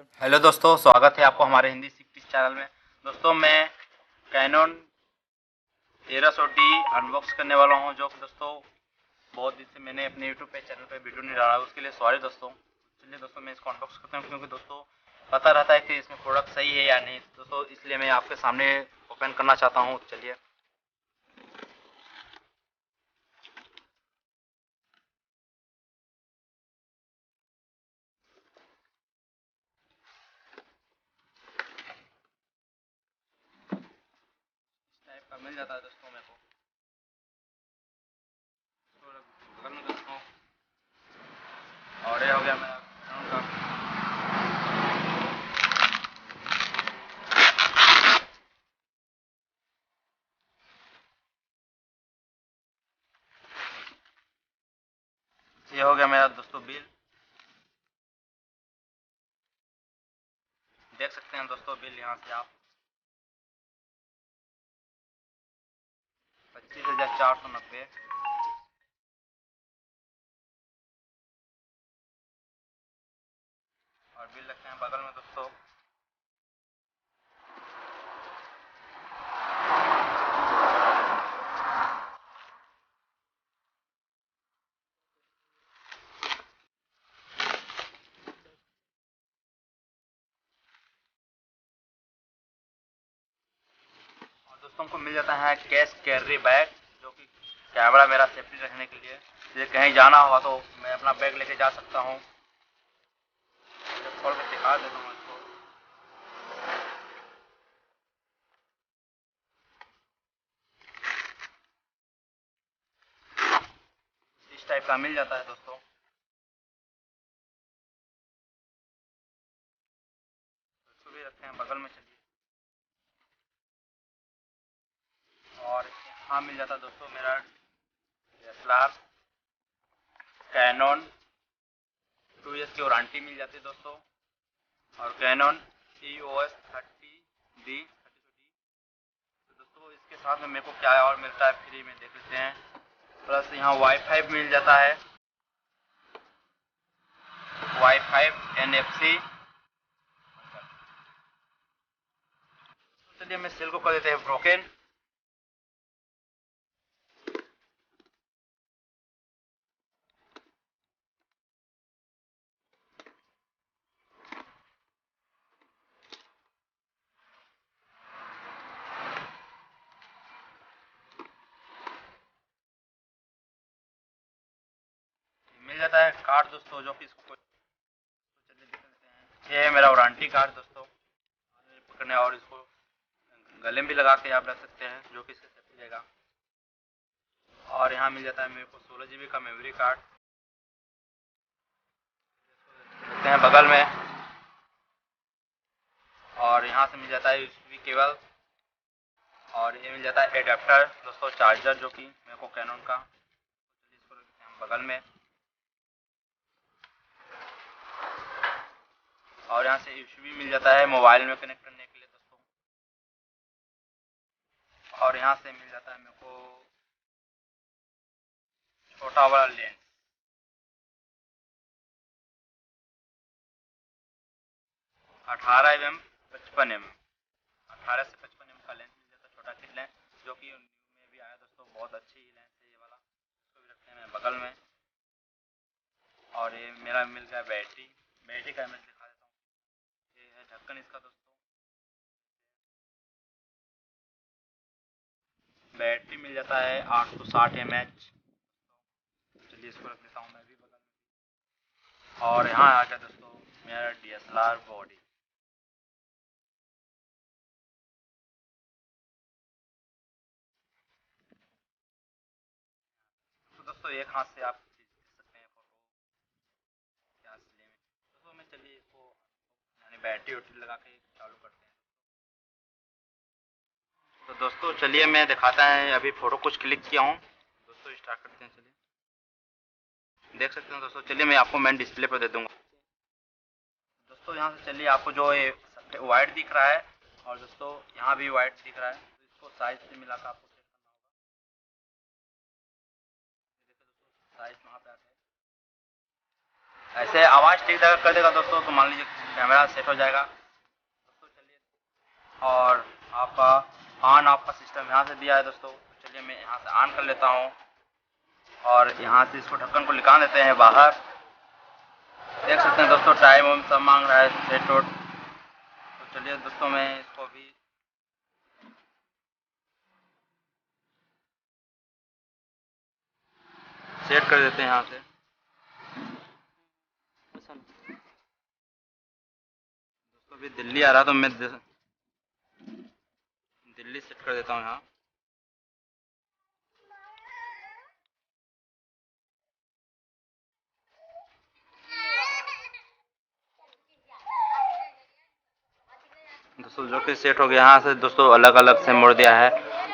Hello दोस्तों, स्वागत है आपको हमारे हिंदी सीख टिप्स चैनल में। दोस्तों मैं कैनन 1300D अनबॉक्स करने वाला हूं, जो कि दोस्तों बहुत दिन से मैंने अपने यूट्यूब पे चैनल पे वीडियो नहीं डाला, उसके लिए सॉरी दोस्तों। चलिए दोस्तों मैं इसको अनबॉक्स करता हूं, क्योंकि दोस्तों पता रहता है कि इसमें प्रोडक्ट सही है या नहीं दोस्तों, इसलिए मैं आपके सामने ओपन करना चाहता हूँ। चलिए टाइप का मिल जाता है दोस्तों मेरे को बगल में दोस्तों। और ये हो गया मेरा Canon का। ये हो गया मेरा दोस्तों बिल। देख सकते हैं दोस्तों बिल यहाँ से आप 25,490 और बिल रखते हैं बगल में दोस्तों। और दोस्तों को मिल जाता है कैश कैरी बैग, जो कि कैमरा मेरा सेफ्टी रखने के लिए, जैसे कहीं जाना हुआ तो मैं अपना बैग लेके जा सकता हूँ। खोल के दिखा देता हूँ इसको। इस टाइप का मिल जाता है दोस्तों। इसको भी रखते हैं बगल में। चलिए और यहाँ मिल जाता है दोस्तों मेरा DSLR कैनन 2 ईयर्स की वारंटी मिल जाती है दोस्तों। और कैनन EOS 30D। तो दोस्तों इसके साथ में मेरे को क्या और मिलता है फ्री में देख लेते हैं। प्लस यहाँ वाईफाई मिल जाता है, वाईफाई NFC। चलिए मैं सेल को कर देते हैं ब्रोकन। मिल जाता है कार्ड दोस्तों, जो कि इसको चलिए देख लेते हैं। ये है मेरा वारंटी कार्ड दोस्तों, पकड़ने और इसको गले में भी लगा के आप रख सकते हैं, जो कि इससे सेफ्टी रहेगा। और यहाँ मिल जाता है मेरे को 16 GB का मेमोरी कार्ड देते हैं बगल में। और यहाँ से मिल जाता है USB केबल। और ये मिल जाता है एडेप्टर दोस्तों, चार्जर, जो कि मेरे को कैनन का। इसको रखते हैं बगल में। और यहाँ से USB मिल जाता है मोबाइल में कनेक्ट करने के लिए दोस्तों। और यहाँ से मिल जाता है मेरे को छोटा वाला लेंस, 18mm 55mm, 18 से 55mm का लेंस मिल जाता है, छोटा किट लेंस, जो कि न्यू में भी आया दोस्तों। बहुत अच्छी लेंस है ये वाला। इसको भी रखते हैं बगल में। और ये मेरा मिल गया बैटरी। बैटरी का मैं दिखा देता हूँ। ये है ढक्कन इसका दोस्तों। बैटरी मिल जाता है 860 mAh। चलिए इसको रख लेता हूँ मैं भी बगल में। और यहाँ आ गया दोस्तों मेरा DSLR बॉडी। तो दोस्तों एक हाथ से आप खींच सकते हैं फोटो क्या इसलिए में दोस्तों। मैं चलिए इसको यानी बैटरी वैटरी लगा के चालू करते हैं। तो दोस्तों चलिए मैं दिखाता है, अभी फ़ोटो कुछ क्लिक किया हूँ दोस्तों। स्टार्ट करते हैं। चलिए देख सकते हैं दोस्तों। चलिए मैं आपको मेन डिस्प्ले पर दे दूँगा दोस्तों। यहाँ से चलिए आपको जो ये वाइट दिख रहा है, और दोस्तों यहाँ भी वाइट दिख रहा है, तो इसको साइज से मिला कर आपको सेट करना होगा। साइज वहाँ पे आते हैं। ऐसे आवाज़ ठीक ठाक कर देगा दोस्तों तो मान लीजिए कैमरा सेट हो जाएगा दोस्तों। चलिए, और आपका ऑन ऑफ का सिस्टम यहाँ से दिया है दोस्तों। तो चलिए मैं यहाँ से ऑन कर लेता हूँ और यहाँ से इसको ढक्कन को निकाल देते हैं बाहर। देख सकते हैं दोस्तों टाइम वाइम सब मांग रहा है सेट वोट। तो चलिए दोस्तों मैं इसको भी सेट कर देते हैं यहाँ से। दोस्तों अभी दिल्ली आ रहा तो मैं दिल्ली सेट कर देता हूँ यहाँ। दोस्तों जो कि सेट हो गया यहाँ से दोस्तों अलग अलग से मोड़ दिया है।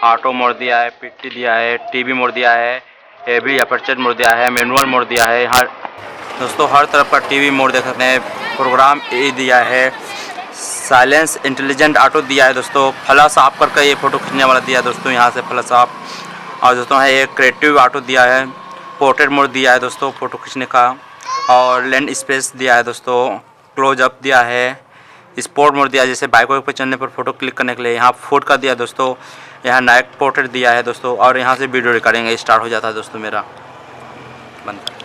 ऑटो मोड़ दिया है, पीटी दिया है, टीवी मोड़ दिया है, हेवी अपर्चर मोड़ दिया है, मैनुअल मोड़ दिया है। हर दोस्तों हर तरफ का टीवी मोड़ देख सकते हैं। प्रोग्राम ए दिया है, साइलेंस इंटेलिजेंट ऑटो दिया है दोस्तों। फ्लैश ऑफ करके ये फ़ोटो खींचने वाला दिया है दोस्तों यहाँ से फ्लैश ऑफ। और दोस्तों है एक क्रिएटिव ऑटो दिया है, पोर्ट्रेट मोड दिया है दोस्तों फ़ोटो खींचने का, और लेंस स्पेस दिया है दोस्तों, क्लोजअप दिया है, स्पोर्ट मोड दिया है जैसे बाइक वाइक पर चलने पर फोटो क्लिक करने के लिए। यहाँ फुट का दिया दोस्तों, यहाँ नाइट पोर्ट्रेट दिया है दोस्तों, और यहाँ से वीडियो रिकॉर्डिंग स्टार्ट हो जाता है दोस्तों मेरा। बंद।